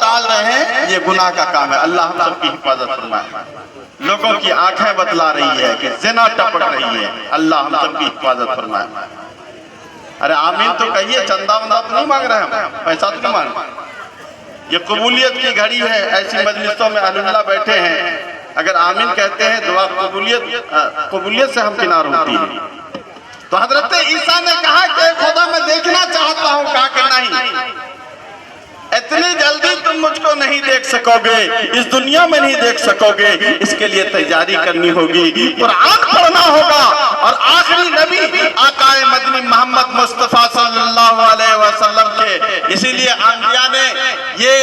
ڈال رہے ہیں، یہ گناہ کا کام ہے۔ اللہ ہم سب کی حفاظت فرمائے۔ لوگوں کی آنکھیں بتلا رہی ہے کہ زنا ٹپک رہی ہے، اللہ ہم سب کی حفاظت فرمائے۔ ارے آمین تو کہیے، چندہ وندہ تو نہیں مانگ رہے ہم، پیسہ تو نہیں مانگ رہے۔ یہ قبولیت کی گھڑی ہے، ایسی مجلسوں میں اہل اللہ بیٹھے ہیں، اگر آمین کہتے ہیں دعا قبولیت سے ہم کنار ہوتی ہے۔ تو حضرت عیسیٰ نے کہا کہ خدا میں دیکھنا چاہتا ہوں، کہا کہ نہیں، اتنی جلدی تم مجھ کو نہیں دیکھ سکو گے، اس دنیا میں نہیں دیکھ سکو گے، اس کے لیے تیاری کرنی ہوگی، قرآن پڑھنا ہوگا، اور آخری نبی آقا مدنی محمد مصطفیٰ صلی اللہ علیہ وسلم کے، اسی لیے انبیاء نے یہ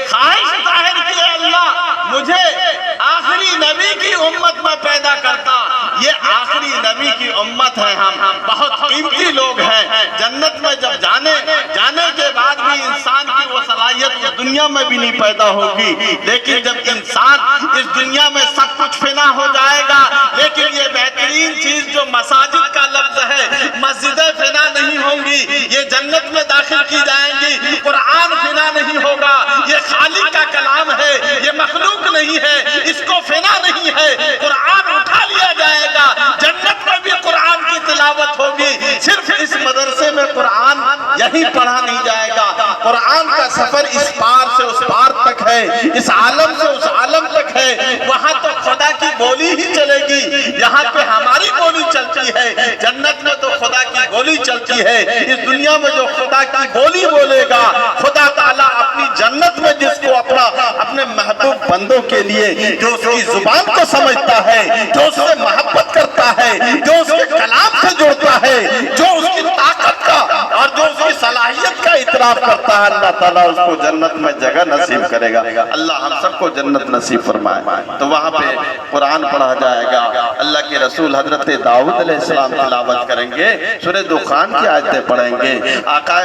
خواہش ظاہر کی، اللہ مجھے آخری نبی کی امت میں پیدا کرتا۔ یہ آخری نبی کی امت ہے، ہم بہت قیمتی لوگ ہیں، جنت میں جب جانے کے بعد بھی انسان کی وہ صلاحیت اس دنیا میں بھی نہیں پیدا ہوگی، لیکن جب انسان اس دنیا میں سب کچھ فنا ہو جائے گا، لیکن یہ بہترین چیز جو مساجد کا لفظ ہے، مسجدیں فنا نہیں ہوں گی، یہ جنت میں داخل کی جائیں گی، قرآن فنا نہیں ہوگا، یہ خالق کا کلام ہے، یہ مخلوق نہیں ہے، اس کو فنا نہیں ہے، قرآن اٹھا لیا جائے گا، جنت میں بھی قرآن کی تلاوت ہوگی، صرف اس مدرسے میں قرآن یہی پڑھا نہیں جائے گا، قرآن کا سفر اس پار سے اس پار تک ہے، اس عالم سے اس عالم تک ہے، وہاں تو خدا کی بولی ہی چلے گی، یہاں پہ ہماری بولی چلتی ہے، جنت میں تو خدا کی بولی چلتی ہے، اس دنیا میں جو خدا کی بولی بولے گا، خدا تعالیٰ اپنی جنت میں جس کو اپنے محبوب بندوں کے لیے جو اس کی زبان کو سمجھتا ہے، جو اس سے محبت کرتا ہے، جو اس کے کلام سے جڑتا ہے، جو اس کی طاقت کا اور جو اس کی صلاحیت کا اعتراف کرتا ہے، اللہ تعالیٰ اس کو جنت میں جگہ نصیب کرے گا۔ اللہ ہم سب کو جنت نصیب فرمائے۔ تو وہاں پہ قرآن پڑھا جائے گا، اللہ کے رسول حضرت داؤد علیہ السلام تلاوت کریں گے، سورہ دخان کی آیتیں پڑھیں گے، آقا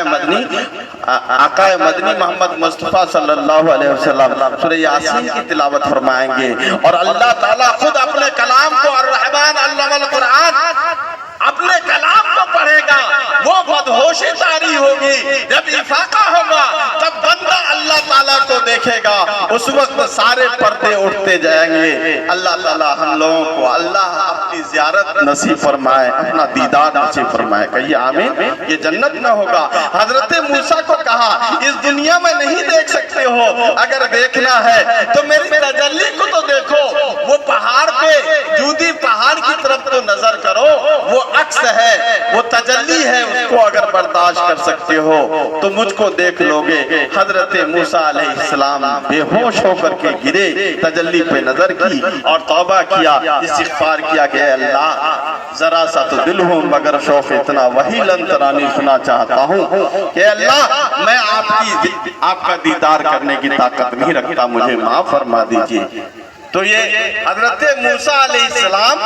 مدنی محمد مصطفیٰ صلی اللہ علیہ وسلم سورہ یاسین کی تلاوت فرمائیں گے، اور اللہ تعالیٰ خود اپنے کلام کو الرحمن علم القرآن اپنے کلام کو پڑھے گا، وہ مدہوشی طاری ہوگی، جب افاقہ ہوگا تب بندہ اللہ تعالیٰ کو دیکھے گا، اس وقت سارے پردے اٹھتے جائیں گے۔ اللہ تعالیٰ ہم لوگوں کو اللہ اپنی زیارت نصیب فرمائے، اپنا دیدار نصیب فرمائے، کہیے آمین۔ یہ جنت میں ہوگا۔ حضرت موسیٰ کو کہا اس دنیا میں نہیں دیکھ سکتے ہو، اگر دیکھنا ہے تو میری تجلی کو تو دیکھو، وہ پہاڑ پہ جودی پہاڑ کی طرف تو نظر کرو، وہ عکس ہے، وہ تجلی ہے، اس کو اگر برداشت کر سکتے ہو تو مجھ کو دیکھ لو گے۔ حضرت موسیٰ علیہ السلام بے ہوش ہو کر کے گرے، تجلی پہ نظر کی اور توبہ کیا، استغفار کیا کہ اے اللہ ذرا سا تو دل ہوں مگر شوق اتنا وہی لن ترانی سنا چاہتا ہوں کہ اللہ میں آپ کا دیدار کرنے کی طاقت نہیں رکھتا، مجھے معاف فرما دیجئے۔ تو یہ حضرت موسیٰ علیہ السلام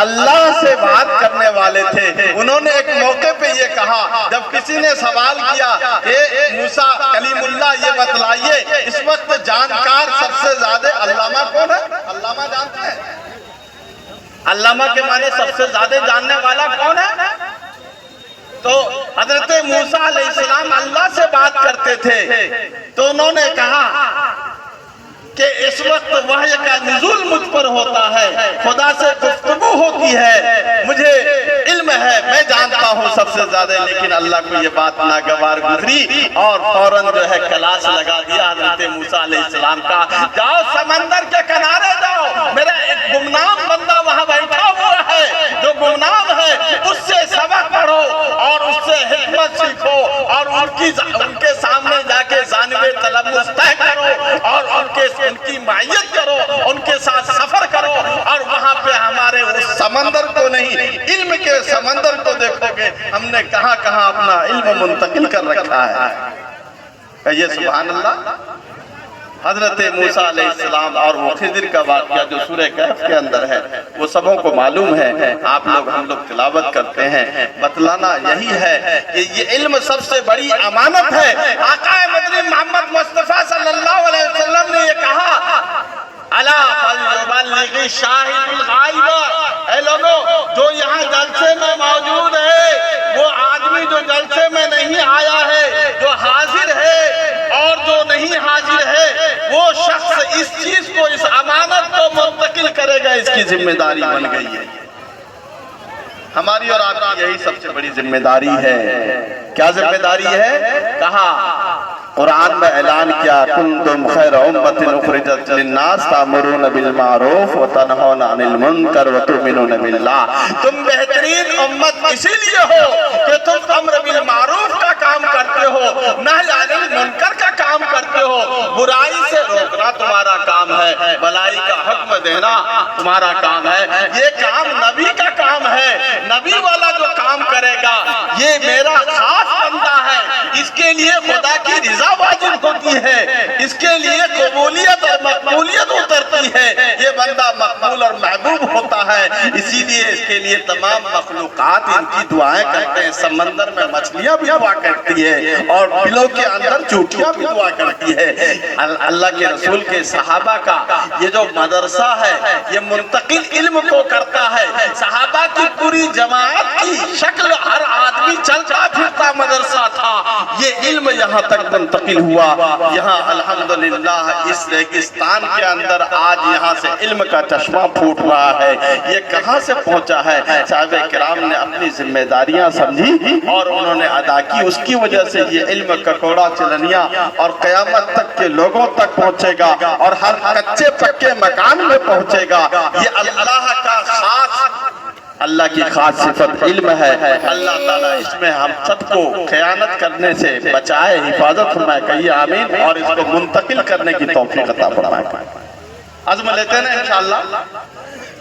اللہ سے بات کرنے والے تھے، انہوں نے ایک موقع پہ یہ کہا، جب کسی نے سوال کیا کہ موسیٰ کلیم اللہ یہ بتلائیے اس وقت جانکار سب سے زیادہ علامہ کون ہے؟ علامہ جانتے ہیں؟ علامہ کے معنی سب سے زیادہ جاننے والا کون ہے؟ تو حضرت موسیٰ علیہ السلام اللہ سے بات کرتے تھے، تو انہوں نے کہا کہ اس وقت وحی کا نزول مجھ پر ہوتا ہے، خدا سے گفتگو ہوتی ہے، مجھے علم ہے، میں جانتا ہوں سب سے زیادہ، لیکن اللہ کو یہ بات ناگوار گزری اور فوراً جو ہے کلاس لگا دیا حضرت موسیٰ علیہ السلام کا، جاؤ سمندر کے کنارے جاؤ، میرا ایک گمنام بندہ وہاں بیٹھا ہوا ہے جو گمنام ہے، اس سے سبق پڑھو اور اس سے حکمت سیکھو اور ان کے سامنے جا کے جانب تلمس طے کرو اور ان کی معیت کرو، ان کے ساتھ سفر کرو، اور وہاں پہ ہمارے اس سمندر کو نہیں علم کے سمندر کو دیکھو گے ہم نے کہاں کہاں اپنا علم منتقل کر رکھا ہے۔ کہیے سبحان اللہ۔ حضرت موسیٰ علیہ السلام اور وہ خضر کا واقعہ جو سورہ کہف کے اندر ہے وہ سبوں کو معلوم ہے، آپ لوگ ہم لوگ تلاوت کرتے ہیں۔ بتلانا یہی ہے کہ یہ علم سب سے بڑی امانت ہے۔ آقا مدنی محمد مصطفیٰ صلی اللہ علیہ وسلم نے یہ کہا، الا فلیبلغ الشاہد الغائب، اے لوگوں جو یہاں جلسے میں موجود ہے، وہ آدمی جو جلسے میں نہیں آیا ہے، جو حاضر ہے اور جو نہیں حاضر ہے، کا اس کی ذمہ داری بن گئی ہے۔ ہماری اور آپ کی یہی سب سے بڑی ذمہ داری ہے۔ کیا ذمہ داری ہے؟ کہا قرآن میں اعلان کیا کنتم خیر امت اخرجت للناس تأمرون بالمعروف وتنہون عن المنکر وتؤمنون باللہ۔ تم بہترین امت اسی لیے ہو کہ تم امر بالمعروف کا کام کرتے ہو، نہی عن المنکر کا کام کرتے ہو۔ برائی سے روکنا تمہارا کام ہے، بھلائی کا حکم دینا تمہارا کام ہے۔ یہ کام نبی کا کام ہے۔ نبی والا جو کام کرے گا یہ میرا خاص بندہ ہے، اس کے لیے خدا کی رضا واجب ہوتی ہے، اس کے لیے قبولیت اور مقبولیت اترتی ہے، یہ بندہ مقبول اور محبوب ہوتا ہے۔ اسی لیے اس کے لیے تمام مخلوقات ان کی دعائیں کرتے ہیں۔ سمندر میں مچھلیاں بھی دعا کرتی ہے اور بلوں کے اندر چوٹیاں بھی دعا کرتی ہے۔ اللہ کے رسول کے صحابہ کا یہ جو مدرسہ ہے یہ منتقل علم کو کرتا ہے۔ صحابہ کی پوری جماعت کی شکل ہر آدمی چلتا پھرتا مدرسہ تھا۔ یہ علم یہاں تک منتقل ہوا۔ یہاں الحمدللہ اس ریگستان کے اندر آج یہاں سے علم کا چشمہ پھوٹ رہا ہے۔ یہ کہاں سے پہنچا ہے؟ صحابہ کرام نے اپنی ذمہ داریاں سمجھی اور انہوں نے ادا کی۔ اس کی وجہ سے یہ علم ککوڑا چلنیا اور قیامت تک کے لوگوں تک پہنچے گا اور ہر کچے پکے مکان میں پہنچے گا۔ یہ اللہ کا خاص، اللہ کی خاص صفت علم ہے۔ اللہ تعالیٰ اس میں ہم سب کو خیانت کرنے سے بچائے، حفاظت فرمائے، کہیے آمین، اور اس کو منتقل کرنے کی توفیق عطا فرمائے۔ عزم لیتے ہیں انشاءاللہ،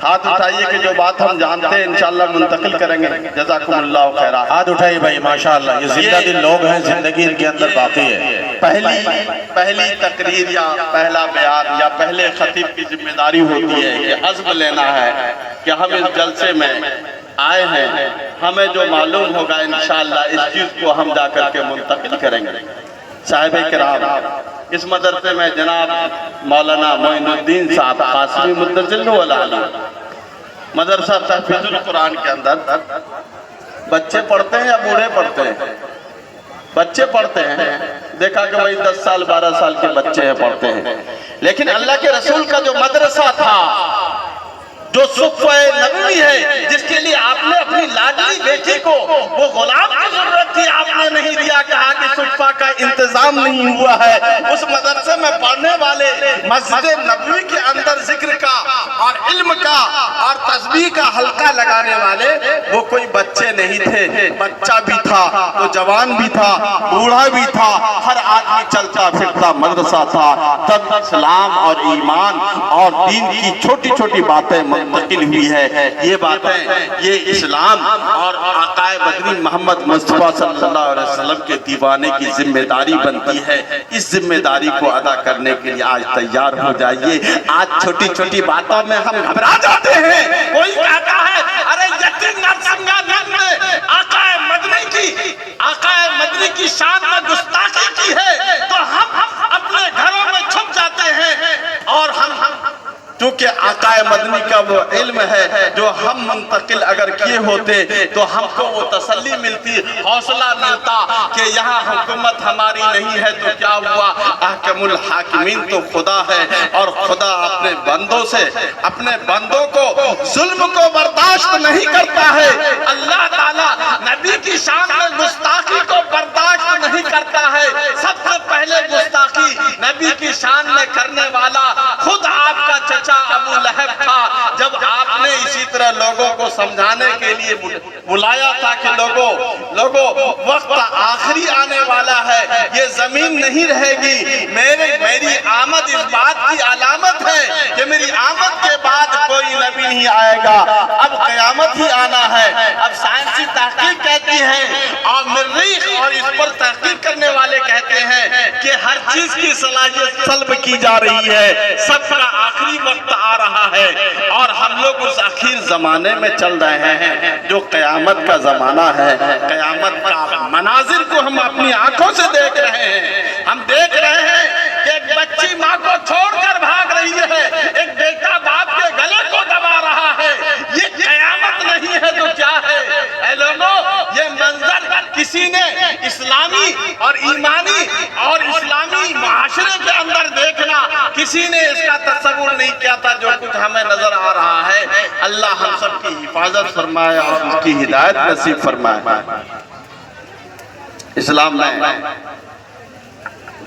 ہاتھ اٹھائیے کہ جو بات ہم جانتے ہیں انشاءاللہ منتقل کریں گے۔ جزاکم اللہ خیرہ۔ ہاتھ اٹھائیے بھائی، ماشاءاللہ یہ زندہ دل لوگ ہیں، زندگی ان کے اندر باقی ہے۔ پہلی تقریر یا پہلا بیان یا پہلے خطیب کی ذمہ داری ہوتی ہے کہ عزم لینا ہے کہ ہم اس جلسے میں آئے ہیں، ہمیں جو معلوم ہوگا انشاءاللہ اس چیز کو ہم جا کر کے منتقل کریں گے۔ صاحب کرام، اس مدرسے میں جناب مولانا معین الدین صاحب قاسمی مدرسل والعالی مدرسہ تحفیظ القرآن کے اندر بچے پڑھتے ہیں یا بوڑھے پڑھتے ہیں؟ بچے پڑھتے ہیں۔ دیکھا کہ وہی 10 سال 12 سال کے بچے ہیں پڑھتے ہیں، لیکن اللہ کے رسول کا جو مدرسہ تھا، جو صفہ نبوی ہے، جس کے لیے آپ نے اپنی لاڈلی بیٹی کو وہ غلام کی ضرورت تھی، آپ نے نہیں دیا، کہا کہ صفہ کا انتظام نہیں ہوا ہے۔ اس مدرسے میں پڑھنے والے مسجد نبوی کے اندر ذکر کا اور علم کا اور تسبیح کا حلقہ لگانے والے وہ کوئی بچے نہیں تھے، بچہ بھی تھا تو جوان بھی تھا، بوڑھا بھی تھا، ہر آدمی چلتا پھرتا مدرسہ تھا۔ تب اسلام اور ایمان اور دین کی چھوٹی چھوٹی باتیں منتقل ہوئی ہے۔ یہ باتیں، یہ اسلام اور آقا مدنی محمد مصطفیٰ صلی اللہ علیہ وسلم کے دیوانے کی ذمہ داری بنتی ہے۔ اس ذمہ داری کو ادا کرنے کے لیے آج تیار ہو جائیے۔ آج چھوٹی چھوٹی باتوں میں ہم گھبرا جاتے ہیں۔ کوئی کہتا ہے ارے یقین نرسنگا نے آقا مدنی کی شان میں گستاخی کی ہے تو ہم اپنے گھروں میں چھپ جاتے ہیں، اور ہم کیونکہ آقا مدنی کا وہ علم ہے جو ہم منتقل اگر کیے ہوتے تو ہم کو وہ تسلی ملتی، حوصلہ ملتا کہ یہاں حکومت ہماری نہیں ہے تو کیا ہوا، احکم الحاکمین تو خدا ہے، اور خدا اپنے بندوں سے، اپنے بندوں کو ظلم کو برداشت نہیں کرتا ہے۔ اللہ تعالیٰ نبی کی شان میں گستاخی کو برداشت نہیں کرتا ہے۔ سب سے پہلے گستاخی نبی کی شان میں کرنے والا خود آپ کا چچا ابو لہب تھا۔ جب آپ نے اسی طرح لوگوں کو سمجھانے کے لیے بلایا تھا کہ لوگوں وقت آخری آنے والا ہے، یہ زمین نہیں رہے گی، میری آمد اس بات کی علامت ہے کہ میری آمد کے بعد کوئی نبی نہیں آئے گا، اب قیامت ہی آنا ہے۔ اب سائنسی تحقیق کہتی ہے اور مریخ اور اس پر تحقیق کرنے والے کہتے ہیں کہ ہر چیز کی صلاحیت سلب کی جا رہی ہے، سب کا آخری وقت آ رہا ہے، اور ہم لوگ اس اخیر زمانے میں چل رہے ہیں جو قیامت کا زمانہ ہے۔ قیامت کا مناظر کو ہم اپنی آنکھوں سے دیکھ رہے ہیں۔ ہم دیکھ رہے ہیں کہ ایک بچی ماں کو چھوڑ کر بھاگ رہی ہے، ایک بیٹا باپ کے گلے کو دبا رہا ہے۔ یہ قیامت نہیں ہے تو کیا ہے؟ اے لوگوں، یہ منظر کسی نے اسلامی اور ایمانی اور اسلامی معاشرے کے اندر دیکھنا کسی نے اس کا تصور نہیں کیا تھا جو کچھ ہمیں نظر آ رہا ہے۔ اللہ ہم سب کی حفاظت فرمائے اور اس کی ہدایت نصیب فرمائے۔ اسلام میں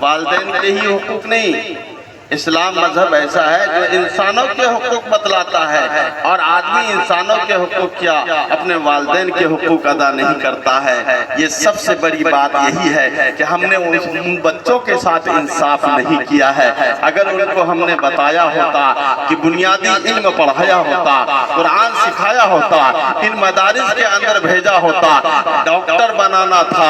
والدین کے ہی حقوق نہیں، اسلام مذہب ایسا ہے جو انسانوں کے حقوق بتلاتا ہے، اور آدمی انسانوں کے حقوق کیا اپنے والدین کے حقوق ادا نہیں کرتا ہے۔ یہ سب سے بڑی بات یہی ہے کہ ہم نے ان بچوں کے ساتھ انصاف نہیں کیا ہے۔ اگر ان کو ہم نے بتایا ہوتا کہ بنیادی علم پڑھایا ہوتا، قرآن سکھایا ہوتا، ان مدارس کے اندر بھیجا ہوتا، ڈاکٹر بنانا تھا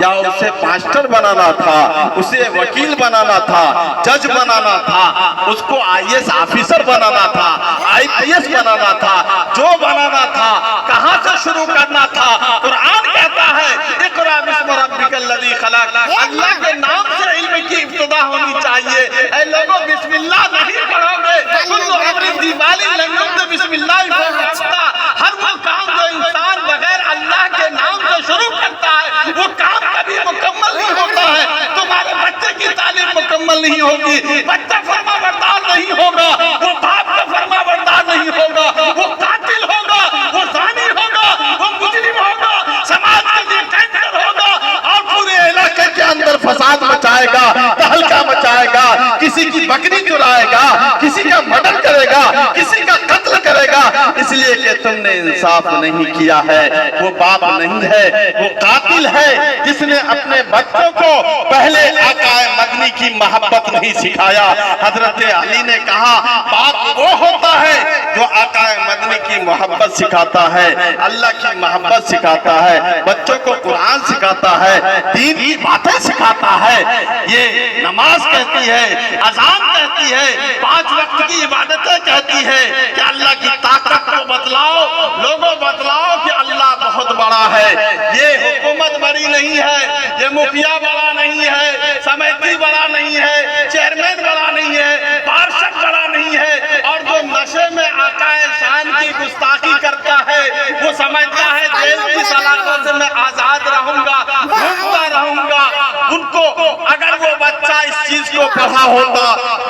یا اسے ماسٹر بنانا تھا، اسے وکیل بنانا تھا، جج بنانا تھا، اس کو IAS آفیسر بنانا تھا، IPS بنانا تھا، جو بنانا تھا کہاں سے شروع کرنا تھا؟ قرآن کہتا ہے اقرأ بسم ربک الذی خلق، اللہ کے نام سے علم کی ابتدا ہونی چاہیے۔ اے لوگوں بسم اللہ نہیں پڑھو گے کل امر ذی لم یبدأ بسم اللہ فہو اخطأ، ہر وہ کام جو انسان بغیر اللہ کے نام سے شروع کرتا ہے وہ کام کبھی مکمل نہیں ہوتا ہے۔ تمہارے بچے کی تعلیم مکمل نہیں ہوگی، بچہ فرما بردار نہیں ہوگا، وہ باپ کا فرما بردار نہیں ہوگا، وہ قاتل ہوگا، وہ زانی ہوگا، وہ مجرم ہوگا، سماج کے لیے کینسر ہوگا، اور پورے علاقے کے اندر فساد مچائے گا، تہلکہ مچائے گا، کسی کی بکری چرائے گا، کسی کا مرڈر کرے گا، کسی کا قتل کرے گا، اس لیے کہ تم نے انصاف نہیں کیا ہے۔ وہ باپ نہیں ہے، وہ قاتل ہے جس نے اپنے بچوں کو پہلے آقا مدنی کی محبت نہیں سکھایا۔ حضرت علی نے کہا باپ وہ ہوتا ہے جو آقا مدنی کی محبت سکھاتا ہے، اللہ کی محبت سکھاتا ہے، بچوں کو قرآن سکھاتا ہے، دین کی باتیں سکھاتا ہے۔ یہ نماز کہتی ہے، اذان کہتی ہے، 5 وقت کی عبادتیں کہتی ہے کہ اللہ کی طاقت کو بتلاؤ، لوگوں بتلاؤ کہ اللہ بہت بڑا ہے۔ یہ حکومت بڑی نہیں ہے، یہ مکھیا بڑا نہیں ہے، سمیتی بڑا نہیں ہے، چیئرمین بڑا نہیں ہے، پارشد بڑا نہیں ہے، اور جو نشے میں آقا شان کی گستاخی کرتا ہے وہ سمجھتا ہے جیل کی سلاخوں سے میں آزاد رہوں گا، گھومتا رہوں گا۔ ان کو اگر وہ بچہ اس چیز کو پڑھا ہوتا،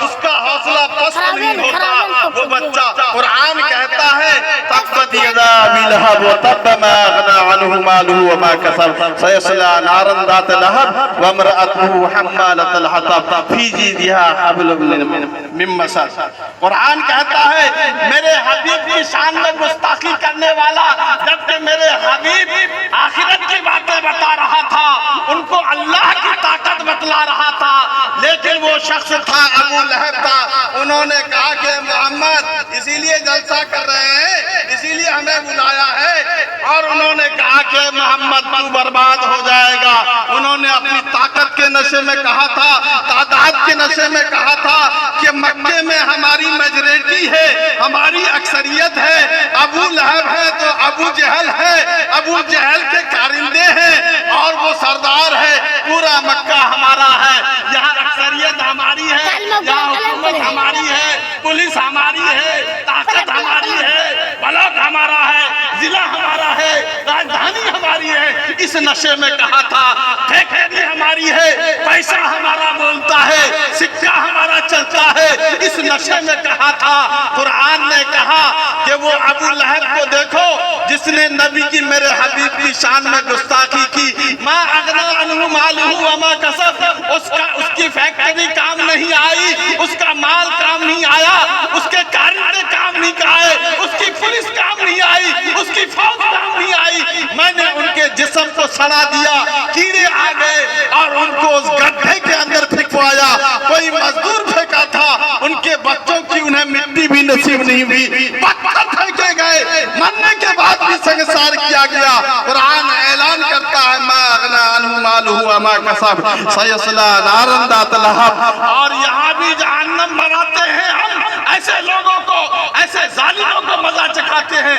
اس کا حوصلہ پست نہیں ہوتا۔ وہ بچہ قرآن کہتا ہے تبت یدا ابی لہب وتب ما اغنی عنہ مالہ وما کسب سیصلی نارا ذات لہب وامرأته حمالۃ الحطب فی جیدها حبل من مسد۔ قرآن کہتا ہے میرے حبیب کی شان میں گستاخی کرنے والا، جبکہ میرے حبیب آخرت کی باتیں بتا رہا تھا، ان کو اللہ کی طاقت بتلا رہا تھا، لیکن وہ شخص تھا ابو لہب تھا۔ انہوں نے کہا کہ محمد اسی لیے جلسہ کر رہے ہیں، اسی لیے ہمیں بلایا ہے، اور انہوں نے کہا کہ محمد تو برباد ہو جائے گا۔ انہوں نے اپنی طاقت کے نشے میں کہا تھا، تعداد کے نشے میں کہا تھا کہ مکے میں ہماری میجورٹی ہے، ہماری اکثریت ہے، ابو لہب ہے تو ابو جہل ہے، ابو جہل کے کارندے ہیں اور وہ سردار ہے، پورا مکہ ہمارا ہے، یہاں اکثریت ہماری ہے، یہاں حکومت ہماری ہے، پولیس ہماری ہے، طاقت ہماری ہے، بلاک ہمارا ہے، ضلع ہمارا ہے، راجدھانی ہماری ہے۔ اس نشے میں کہا تھا ٹھیکیداری ہماری ہے، پیسہ ہمارا بولتا ہے، سکہ ہمارا چلتا ہے، اس نشے میں کہا تھا۔ قرآن نے کہا کہ وہ ابو لہب کو دیکھو جس نے نبی کی میرے حبیب کی شان میں گستاخی کی، ما اغنی عنہ مالہ وما کسب، اس کی فیکٹری کام نہیں آئی، اس کا مال کام نہیں آیا، اس کے کارندے کام نہیں آئے، اس کی پولیس کام نہیں آئی، اس کی فوج کام نہیں آئی۔ میں نے ان کے جسم کو سڑا دیا، کیڑے آ گئے اور ان کو اس گڈھے کے اندر پھینکوایا۔ کوئی مزدور پھینکا تھا، ان کے بچوں کی انہیں مٹی بھی نصیب نہیں ہوئی، پتھر پھینکے گئے، مرنے کے بعد بھی سنگسار کیا گیا۔ قرآن اعلان کرتا ہے ما اغنی عنہ مالہ وما کسب سیصلی نارا ذات لہب، اور یہاں بھی جہنم بناتے ہیں ہم، ایسے لوگوں کو، ایسے ظالموں کو مزہ چکھاتے ہیں،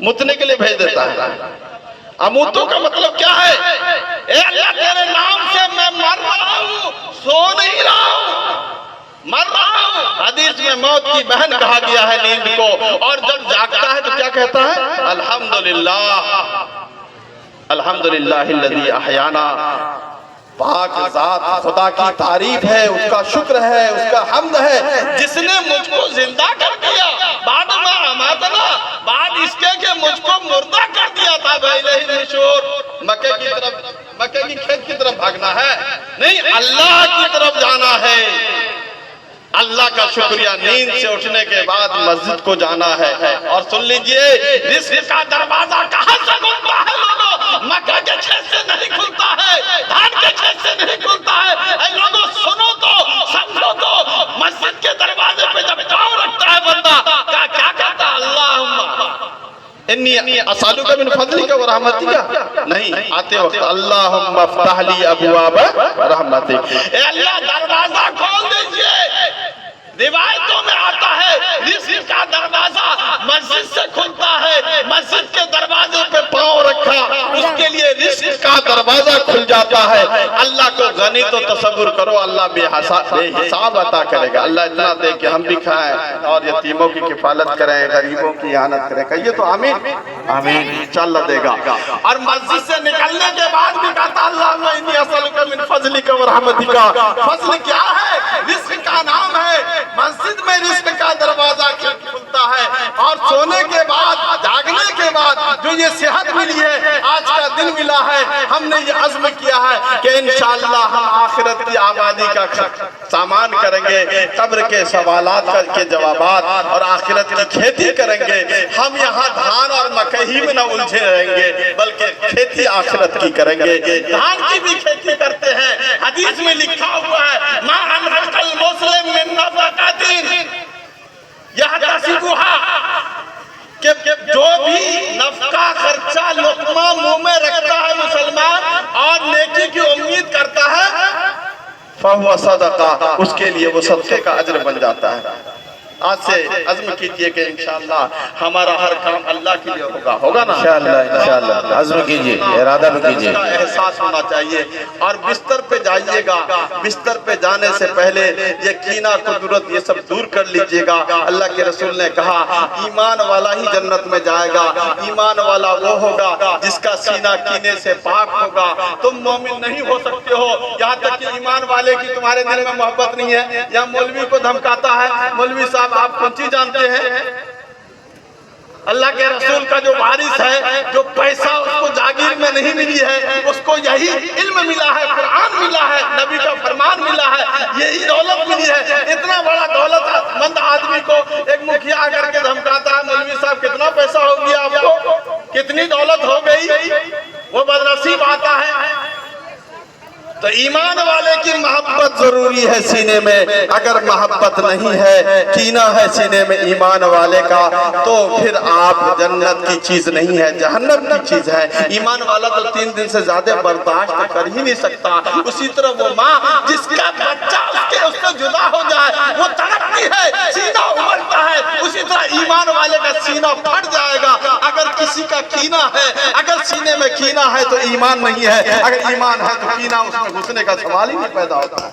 متنے کے لیے بھیج دیتا ہے. اموتو کا مطلب کیا ہے؟ اے اللہ تیرے نام سے میں مر رہا ہوں، سو نہیں رہا ہوں، مر رہا ہوں. حدیث میں موت کی بہن کہا گیا ہے نیند کو، اور جب جاگتا ہے تو کیا کہتا ہے؟ الحمدللہ الحمدللہ الذی احیانا. پاک ذات خدا کی تعریف ہے، اس کا شکر ہے، اس کا حمد ہے جس نے مجھ کو زندہ کر دیا. بعد ما اماتنا، بعد اس کے کہ مجھ کو مردہ کر دیا تھا. وَإِلَيْهِ النُّشُورُ. مکے کی طرف، مکے کی کھیت کی طرف بھاگنا ہے نہیں، اللہ کی طرف جانا ہے. اللہ کا شکریہ. نیند سے اٹھنے کے بعد مسجد کو جانا ہے. اور سن لیجئے، رزق کا دروازہ کہاں سے کھلتا ہے لوگوں؟ مکہ کے کھیت سے نہیں کھلتا ہے، دھان کے کھیت سے نہیں کھلتا ہے. اے لوگوں سنو تو، سمجھو تو، مسجد کے دروازے پہ جب پاؤں رکھتا ہے بندہ کیا کہتا ہے؟ اللہم انی اسالک من فضلک و رحمتک. نہیں، آتے وقت اللہم افتح لی ابواب رحمتک. اے اللہ دروازہ کھول دیجئے. روایتوں میں آتا ہے رزق کا دروازہ مسجد سے کھلتا ہے. مسجد کے دروازے پہ پاؤں رکھا، اس کے لیے رزق کا دروازہ کھل جاتا ہے. اللہ کو غنی تو تصور کرو، اللہ بے حساب عطا کرے گا. اللہ اتنا دے کہ ہم بھی کھائیں اور یتیموں کی کفالت کریں، غریبوں کی اعانت کریں. کہیے تو آمین. آمین. انشاءاللہ دے گا. اور مسجد سے نکلنے کے بعد بھی کہتا اللہم انی اسألک من فضلک و رحمتک. فضل کیا ہے؟ رزق کا نام ہے. مسجد میں رزق کا دروازہ کھلتا ہے. اور سونے کے بعد، جاگنے کے بعد جو یہ صحت ملی ہے، آج کا دن ملا ہے، ہم نے یہ عزم کیا ہے کہ انشاءاللہ ہم آخرت کی آبادی کا سامان کریں گے، قبر کے سوالات کے جوابات اور آخرت کی کھیتی کریں گے. ہم یہاں دھان اور مکئی میں نہ الجھے رہیں گے، بلکہ کھیتی آخرت کی کریں گے. دھان کی بھی کھیتی کرتے ہیں. حدیث میں لکھا ہوا ہے ما انفق المسلم من نفقۃ یحتسبها، کہ جو بھی نفقہ خرچہ لقمہ منہ میں رکھتا ہے مسلمان اور نیکی کی امید کرتا ہے، فَهُوَ صَدَقَةٌ، اس کے لیے وہ صدقے کا اجر بن جاتا ہے. آج سے عزم کیجئے کہ انشاءاللہ ہمارا ہر کام اللہ کے لیے ہوگا نا؟ انشاءاللہ عزم کیجئے، ارادہ بھی کیجئے. اس کا احساس ہونا چاہیے. اور بستر پہ جائیے گا، بستر پہ جانے سے پہلے یہ کینہ قدرت یہ سب دور کر لیجئے گا. اللہ کے رسول نے کہا ایمان والا ہی جنت میں جائے گا. ایمان والا وہ ہوگا جس کا سینہ کینے سے پاک ہوگا. تم مومن نہیں ہو سکتے ہو یہاں تک کہ ایمان والے کی تمہارے دل میں محبت نہیں ہے. یا مولوی کو دھمکاتا ہے، مولوی صاحب آپ کون چیز جانتے ہیں؟ اللہ کے رسول کا جو وارث ہے، جو پیسہ اس کو جاگیر میں نہیں ملی ہے، اس کو یہی علم ملا ہے، قرآن ملا ہے، نبی کا فرمان ملا ہے، یہی دولت ملی ہے. اتنا بڑا دولت مند آدمی کو ایک مکھیا آ کر کے دھمکاتا ہے مولوی صاحب کتنا پیسہ ہو گیا آپ کو، کتنی دولت ہو گئی، وہ بدنصیب آتا ہے. تو ایمان والے کی محبت ضروری ہے سینے میں. اگر محبت نہیں ہے، کینہ ہے سینے میں ایمان والے کا، تو پھر آپ جنت کی چیز نہیں ہے، جہنم کی چیز ہے. ایمان والا تو 3 دن سے زیادہ برداشت کر ہی نہیں سکتا. اسی طرح وہ ماں جس کا بچہ اس سے جدا ہو جائے وہ تڑپتی ہے، سینہ امڑتا ہے. اسی طرح ایمان والے کا سینہ پھٹ جائے گا. اگر کسی کا کینہ ہے، اگر سینے میں کینہ ہے تو ایمان نہیں ہے. اگر ایمان ہے تو کینہ اس میں گھسنے کا سوال ہی نہیں پیدا ہوتا.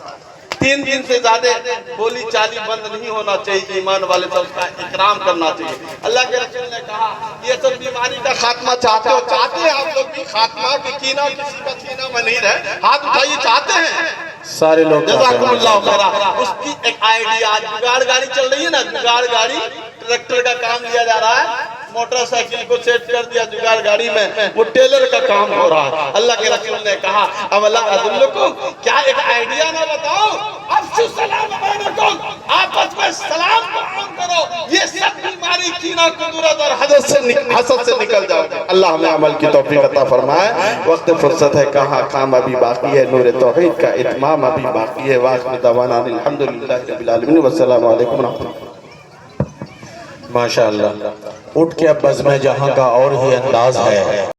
3 دن سے زیادہ بولی چالی بند نہیں ہونا چاہیے. ایمان والے سے اس کا اکرام کرنا چاہیے. اللہ کے رسول نے کہا یہ سب بیماری کا خاتمہ چاہتے ہو؟ چاہتے ہیں آپ لوگ بھی خاتمہ کی کینہ کسی کا سینہ میں نہیں رہے؟ ہاتھ اٹھائیے. چاہتے ہیں سارے لوگ؟ جزاکم اللہ خیرا. اس کی ایک آئیڈیا، جگاڑ گاڑی چل رہی ہے نا، جگاڑ گاڑی، ٹریکٹر کا کام لیا جا رہا ہے، موٹر سائیکل کو سیٹ کر دیا جگاڑ گاڑی میں، وہ ٹیلر کا کام ہو رہا ہے. اللہ کے رسول نے کہا اولا ادلکم، کیا ایک آئیڈیا نہ بتاؤ؟ افشوا السلام بینکم، آپس میں سلام کو عام کرو. یہ سب بیماری کینہ قدرت اور حسد سے نکل جاؤ. اللہ ہمیں عمل کی توفیق عطا فرمائے. وقت فرصت ہے، کہاں کام ابھی باقی ہے، نور توحید کا اتمام ابھی باقی ہے. وآخر دعوانا الحمدللہ رب العالمین والسلام علیکم ورحمۃ اللہ. ماشاءاللہ. اٹھ کے اب بزم جہاں کا اور ہی انداز ہے.